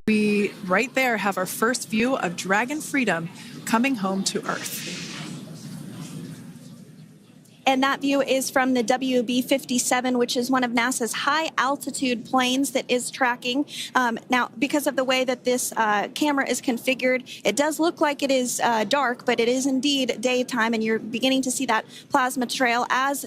We right there have our first view of Dragon Freedom coming home to Earth. And that view is from the WB-57, which is one of NASA's high-altitude planes that is tracking. Now, because of the way that this camera is configured, it does look like it is dark, but it is indeed daytime, and you're beginning to see that plasma trail as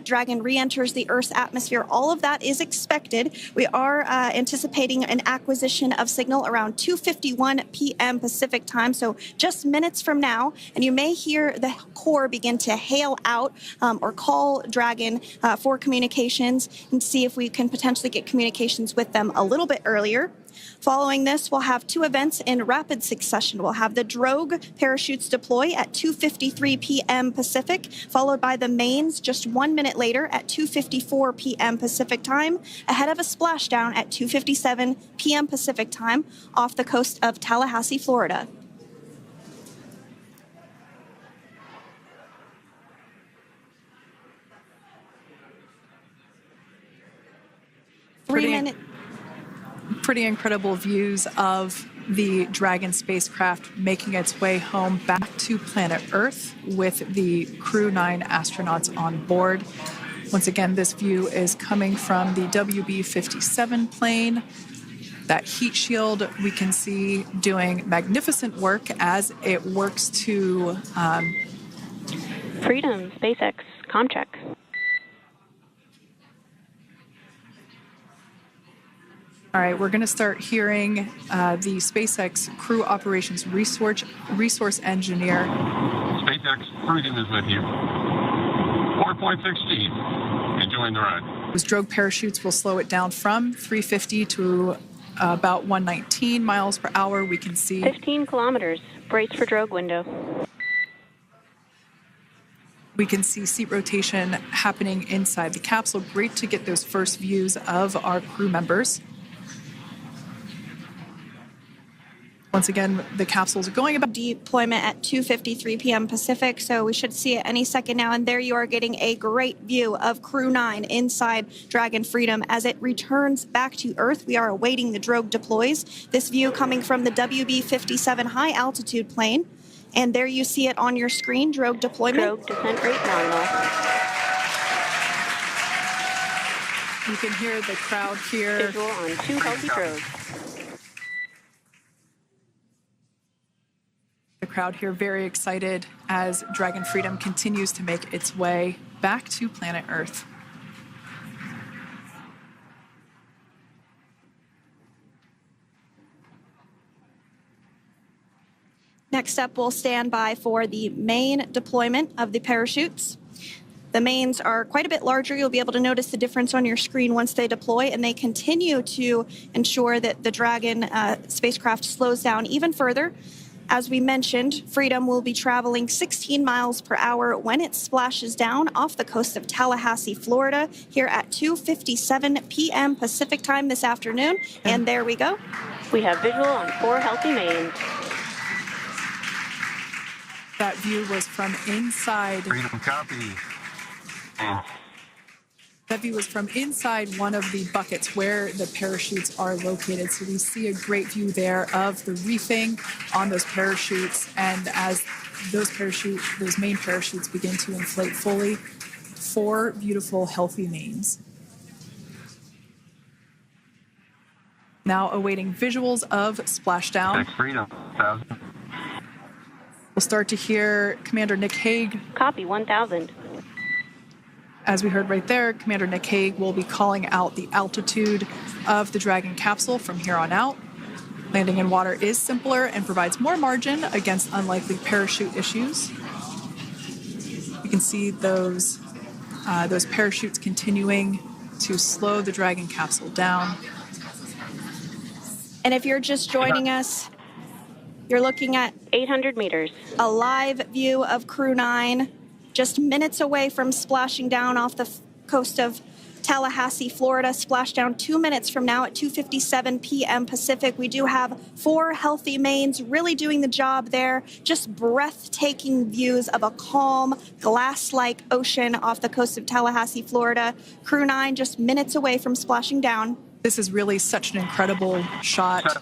Dragon re-enters the Earth's atmosphere. All of that is expected. We are anticipating an acquisition of signal around 2:51 p.m. Pacific time, so just minutes from now, and you may hear the core begin to hail out or call Dragon for communications and see if we can potentially get communications with them a little bit earlier. Following this, we'll have two events in rapid succession. We'll have the drogue parachutes deploy at 2:53 p.m. Pacific, followed by the mains just 1 minute later at 2:54 p.m. Pacific time, ahead of a splashdown at 2:57 p.m. Pacific time off the coast of Tallahassee, Florida. Pretty incredible views of the Dragon spacecraft making its way home back to planet Earth with the Crew 9 astronauts on board. Once again, this view is coming from the WB-57 plane. That heat shield we can see doing magnificent work as it works to... Freedom, SpaceX, Comcheck. All right, we're going to start hearing the SpaceX Crew Operations Resource Engineer. SpaceX Freedom is with you. 4.16. Enjoying the ride. Those drogue parachutes will slow it down from 350 to about 119 miles per hour. We can see 15 kilometers. Brace for drogue window. We can see seat rotation happening inside the capsule. Great to get those first views of our crew members. Once again, the capsules are going about deployment at 2:53 p.m. Pacific, so we should see it any second now. And there you are getting a great view of Crew 9 inside Dragon Freedom as it returns back to Earth. We are awaiting the drogue deploys. This view coming from the WB-57 high-altitude plane. And there you see it on your screen, drogue deployment. Drogue descent rate nominal. You can hear the crowd here. Visual on 2 healthy drogues. The crowd here very excited as Dragon Freedom continues to make its way back to planet Earth. Next up, we'll stand by for the main deployment of the parachutes. The mains are quite a bit larger. You'll be able to notice the difference on your screen once they deploy, and they continue to ensure that the Dragon spacecraft slows down even further. As we mentioned, Freedom will be traveling 16 miles per hour when it splashes down off the coast of Tallahassee, Florida, here at 2:57 p.m. Pacific time this afternoon. And there we go. We have visual on 4 healthy mains. That view was from inside. Freedom copy. That view was from inside one of the buckets where the parachutes are located. So we see a great view there of the reefing on those parachutes. And as those main parachutes begin to inflate fully, 4 beautiful, healthy mains. Now awaiting visuals of splashdown. Freedom, 1,000. We'll start to hear Commander Nick Hague. Copy, 1,000. As we heard right there, Commander Nick Hague will be calling out the altitude of the Dragon capsule from here on out. Landing in water is simpler and provides more margin against unlikely parachute issues. You can see those parachutes continuing to slow the Dragon capsule down. And if you're just joining us, you're looking at 800 meters. A live view of Crew 9, just minutes away from splashing down off the coast of Tallahassee, Florida. Splashdown 2 minutes from now at 2:57 p.m. Pacific. We do have 4 healthy mains really doing the job there. Just breathtaking views of a calm, glass-like ocean off the coast of Tallahassee, Florida. Crew 9 just minutes away from splashing down. This is really such an incredible shot.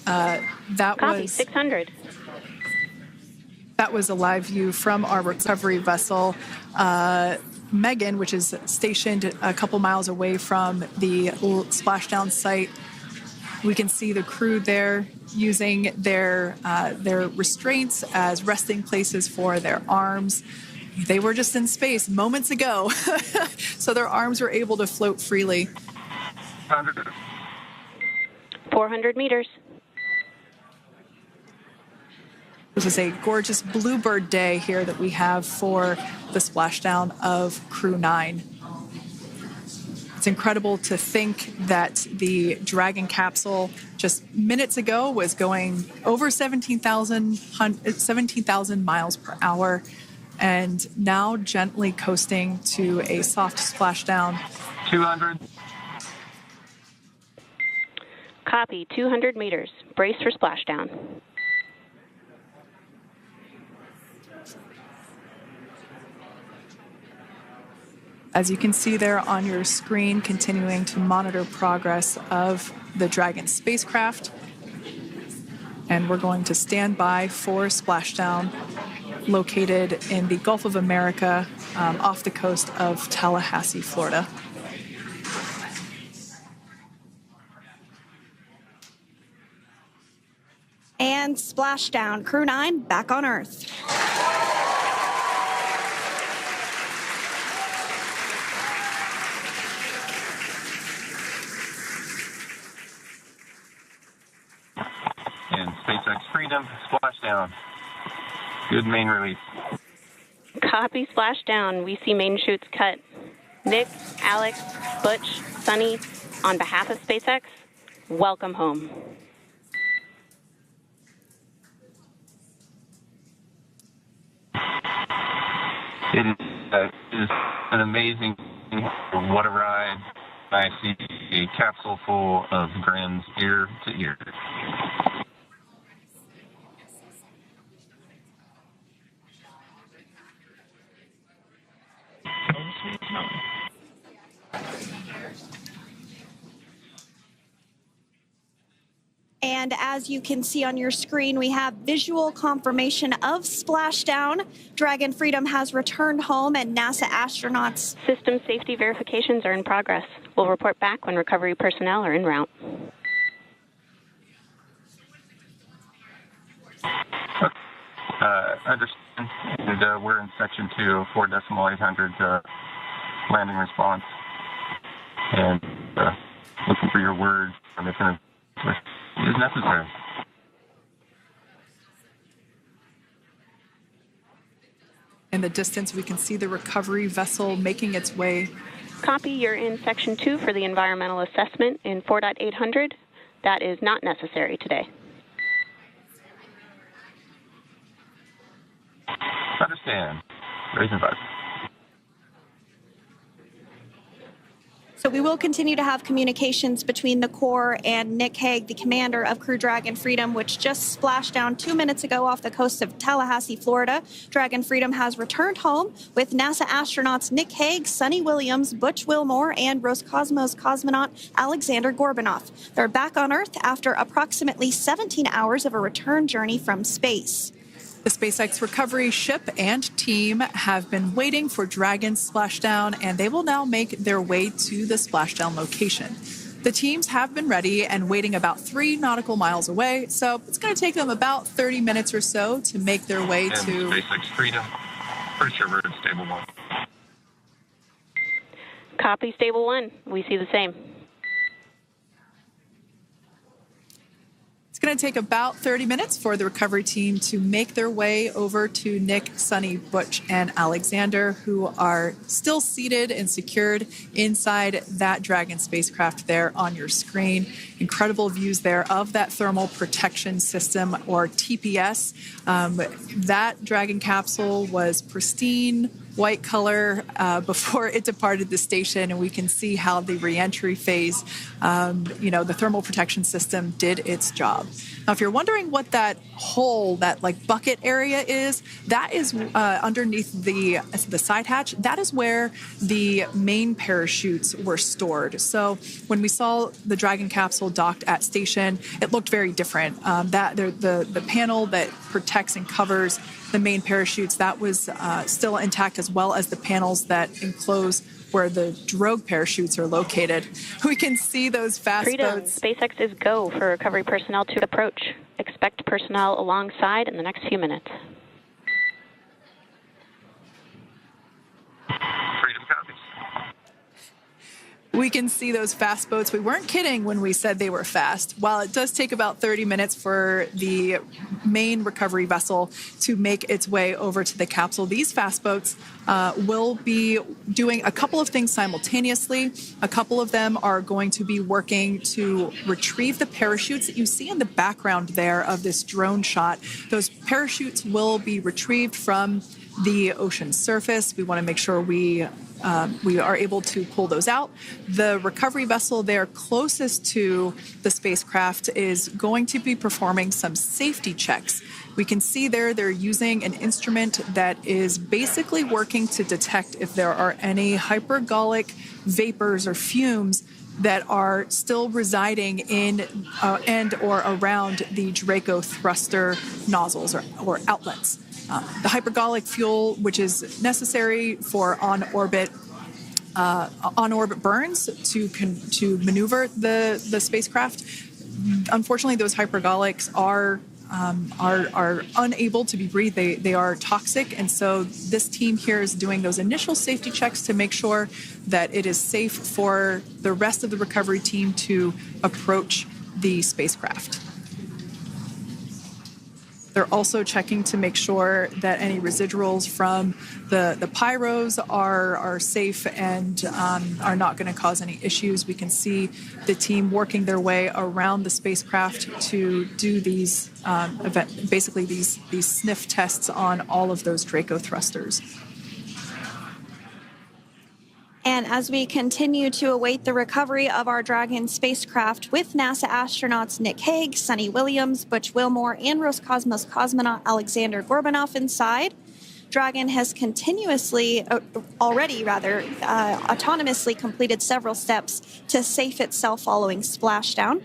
That Copy, was 600. That was a live view from our recovery vessel, Megan, which is stationed a couple miles away from the splashdown site. We can see the crew there using their restraints as resting places for their arms. They were just in space moments ago, so their arms were able to float freely. 400 meters. This is a gorgeous bluebird day here that we have for the splashdown of Crew 9. It's incredible to think that the Dragon capsule just minutes ago was going over 17,000 miles per hour and now gently coasting to a soft splashdown. 200. Copy, 200 meters. Brace for splashdown. As you can see there on your screen, continuing to monitor progress of the Dragon spacecraft. And we're going to stand by for splashdown located in the Gulf of America off the coast of Tallahassee, Florida. And splashdown. Crew 9 back on Earth. And SpaceX Freedom, splashdown. Good main release. Copy, splashdown. We see main chutes cut. Nick, Alex, Butch, Sunny, on behalf of SpaceX, welcome home. It is an amazing, what a ride. I see a capsule full of grins ear to ear. And as you can see on your screen, we have visual confirmation of splashdown. Dragon Freedom has returned home, and NASA astronauts. System safety verifications are in progress. We'll report back when recovery personnel are en route. Understand. And, we're in section 2, 4.800 landing response. And looking for your words on if it is necessary. In the distance, we can see the recovery vessel making its way. Copy, you're in section 2 for the environmental assessment in 4.800. That is not necessary today. Understand. Raise and buzz. So we will continue to have communications between the Corps and Nick Hague, the commander of Crew Dragon Freedom, which just splashed down 2 minutes ago off the coast of Tallahassee, Florida. Dragon Freedom has returned home with NASA astronauts Nick Hague, Sunny Williams, Butch Wilmore, and Roscosmos cosmonaut Alexander Gorbanov. They're back on Earth after approximately 17 hours of a return journey from space. The SpaceX recovery ship and team have been waiting for Dragon's splashdown, and they will now make their way to the splashdown location. The teams have been ready and waiting about 3 nautical miles away, so it's going to take them about 30 minutes or so to make their way And to SpaceX Freedom. Pretty sure we're in stable 1. Copy, stable 1. We see the same. It's going to take about 30 minutes for the recovery team to make their way over to Nick, Sunny, Butch, and Alexander, who are still seated and secured inside that Dragon spacecraft there on your screen. Incredible views there of that thermal protection system, or TPS. That Dragon capsule was pristine, white color before it departed the station, and we can see how the reentry phase, the thermal protection system did its job. Now, if you're wondering what that hole, that like bucket area is, that is underneath the side hatch. That is where the main parachutes were stored. So when we saw the Dragon capsule docked at station, it looked very different. The panel that protects and covers the main parachutes, that was still intact, as well as the panels that enclose where the drogue parachutes are located. We can see those fast boats. SpaceX is go for recovery personnel to approach. Expect personnel alongside in the next few minutes. Freedom copies. We can see those fast boats. We weren't kidding when we said they were fast. While it does take about 30 minutes for the main recovery vessel to make its way over to the capsule, these fast boats will be doing a couple of things simultaneously. A couple of them are going to be working to retrieve the parachutes that you see in the background there of this drone shot. Those parachutes will be retrieved from the ocean surface. We want to make sure we are able to pull those out. The recovery vessel there closest to the spacecraft is going to be performing some safety checks. We can see there they're using an instrument that is basically working to detect if there are any hypergolic vapors or fumes that are still residing in and or around the Draco thruster nozzles or outlets. The hypergolic fuel, which is necessary for on-orbit burns to maneuver the spacecraft. Unfortunately, those hypergolics are unable to be breathed. They are toxic, and so this team here is doing those initial safety checks to make sure that it is safe for the rest of the recovery team to approach the spacecraft. They're also checking to make sure that any residuals from the pyros are safe and are not going to cause any issues. We can see the team working their way around the spacecraft to do these these sniff tests on all of those Draco thrusters. And as we continue to await the recovery of our Dragon spacecraft with NASA astronauts Nick Hague, Sunny Williams, Butch Wilmore, and Roscosmos cosmonaut Alexander Gorbanov inside, Dragon has autonomously completed several steps to safe itself following splashdown.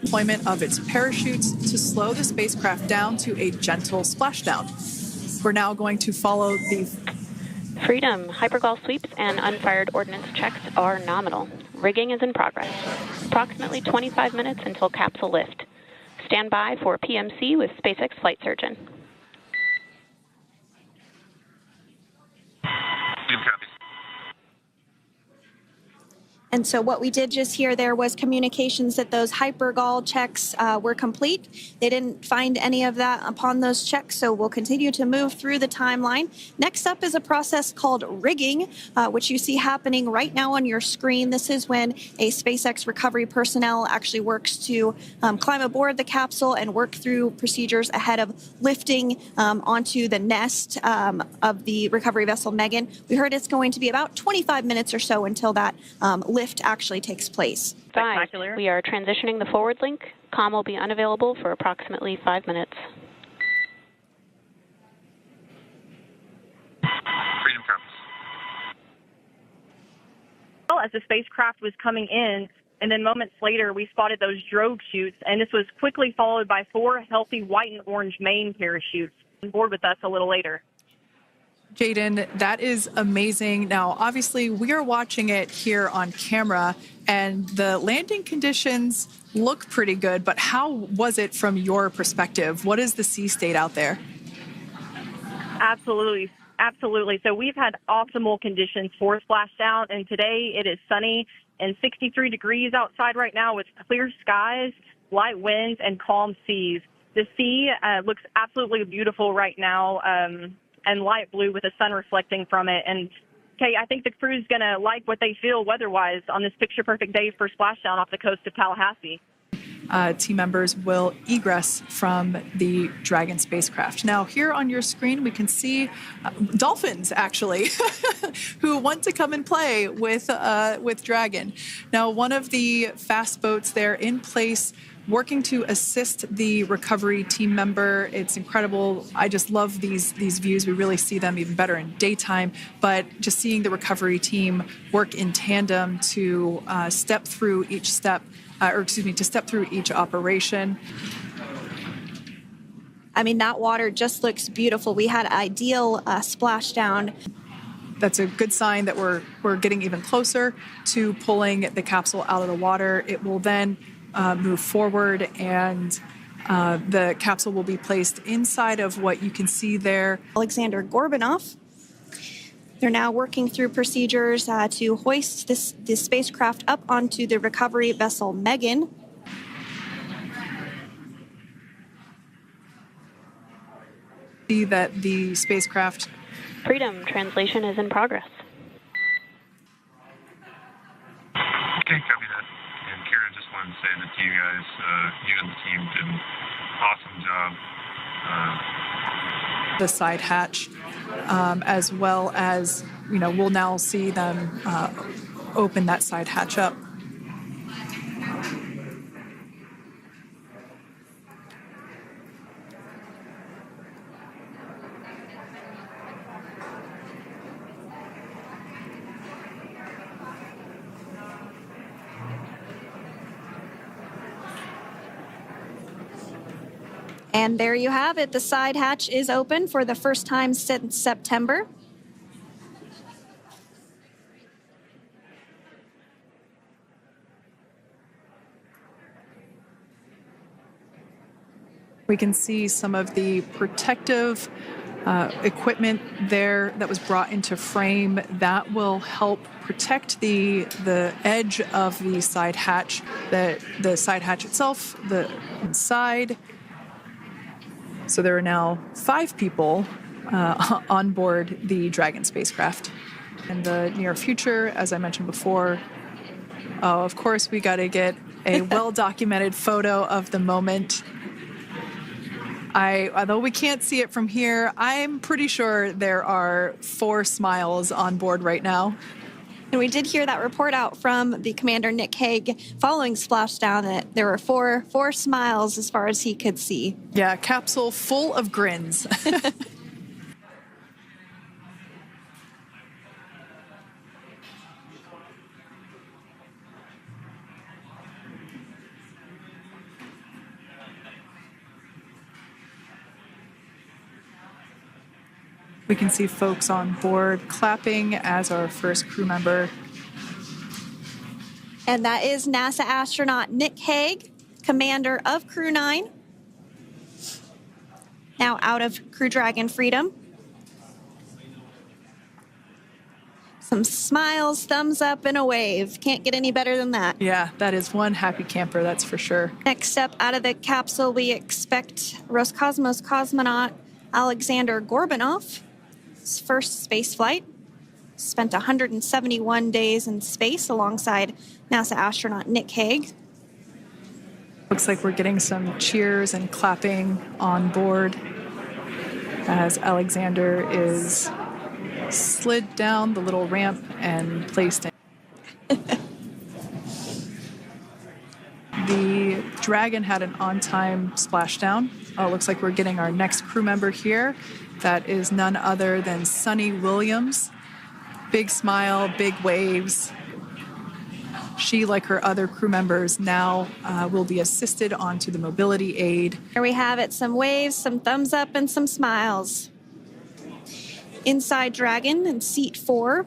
Deployment of its parachutes to slow the spacecraft down to a gentle splashdown. We're now going to follow the Freedom, hypergol sweeps and unfired ordnance checks are nominal. Rigging is in progress. Approximately 25 minutes until capsule lift. Stand by for PMC with SpaceX flight surgeon. And so what we did just hear there was communications that those hypergol checks were complete. They didn't find any of that upon those checks, so we'll continue to move through the timeline. Next up is a process called rigging, which you see happening right now on your screen. This is when a SpaceX recovery personnel actually works to climb aboard the capsule and work through procedures ahead of lifting onto the nest of the recovery vessel Megan. We heard it's going to be about 25 minutes or so until that lift actually takes place. Spectacular. We are transitioning the forward link. Comm will be unavailable for approximately 5 minutes. Freedom copies. Well, as the spacecraft was coming in, and then moments later, we spotted those drogue chutes, and this was quickly followed by 4 healthy white and orange main parachutes on board with us a little later. Jaden, that is amazing. Now, obviously, we are watching it here on camera, and the landing conditions look pretty good, but how was it from your perspective? What is the sea state out there? Absolutely. So we've had optimal conditions for splashdown, and today it is sunny and 63 degrees outside right now with clear skies, light winds, and calm seas. The sea looks absolutely beautiful right now. And light blue with the sun reflecting from it. And, Kay, I think the crew's going to like what they feel weather-wise on this picture-perfect day for splashdown off the coast of Tallahassee. team members will egress from the Dragon spacecraft. Now, here on your screen, we can see dolphins, actually, who want to come and play with Dragon. Now, one of the fast boats there in place, working to assist the recovery team member. It's incredible. I just love these views. We really see them even better in daytime, but just seeing the recovery team work in tandem to step through each operation. I mean, that water just looks beautiful. We had ideal splashdown. That's a good sign that we're getting even closer to pulling the capsule out of the water. It will then move forward, and the capsule will be placed inside of what you can see there. Alexander Gorbunov. They're now working through procedures to hoist this spacecraft up onto the recovery vessel Megan. See that the spacecraft. Freedom, translation is in progress. Okay, copy that. And Kira, just wanted to say that you guys, you and the team did an awesome job. The side hatch, as well as, we'll now see them open that side hatch up. And there you have it. The side hatch is open for the first time since September. We can see some of the protective equipment there that was brought into frame that will help protect the edge of the side hatch, the side hatch itself, the inside. So there are now 5 people on board the Dragon spacecraft. In the near future, as I mentioned before, of course, we got to get a well-documented photo of the moment. Although we can't see it from here, I'm pretty sure there are 4 smiles on board right now. And we did hear that report out from the commander, Nick Hague, following splashdown, that there were four smiles as far as he could see. Yeah, capsule full of grins. We can see folks on board clapping as our first crew member. And that is NASA astronaut Nick Hague, commander of Crew 9, now out of Crew Dragon Freedom. Some smiles, thumbs up, and a wave. Can't get any better than that. Yeah, that is one happy camper, that's for sure. Next step out of the capsule, we expect Roscosmos cosmonaut Alexander Gorbunov. His first space flight. Spent 171 days in space alongside NASA astronaut Nick Hague. Looks like we're getting some cheers and clapping on board as Alexander is slid down the little ramp and placed in. The Dragon had an on-time splashdown. Looks like we're getting our next crew member here. That is none other than Sunitha Williams. Big smile, big waves. She, like her other crew members, now will be assisted onto the mobility aid. Here we have it, some waves, some thumbs up, and some smiles. Inside Dragon in seat 4.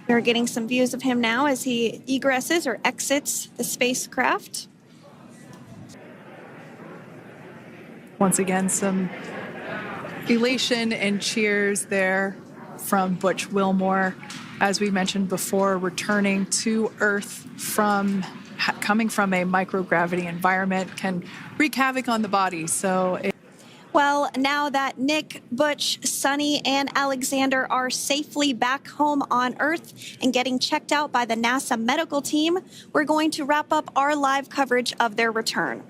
We're getting some views of him now as he egresses or exits the spacecraft. Once again, some elation and cheers there from Butch Wilmore. As we mentioned before, returning to Earth coming from a microgravity environment can wreak havoc on the body. So Well, now that Nick, Butch, Sunny, and Alexander are safely back home on Earth and getting checked out by the NASA medical team, we're going to wrap up our live coverage of their return.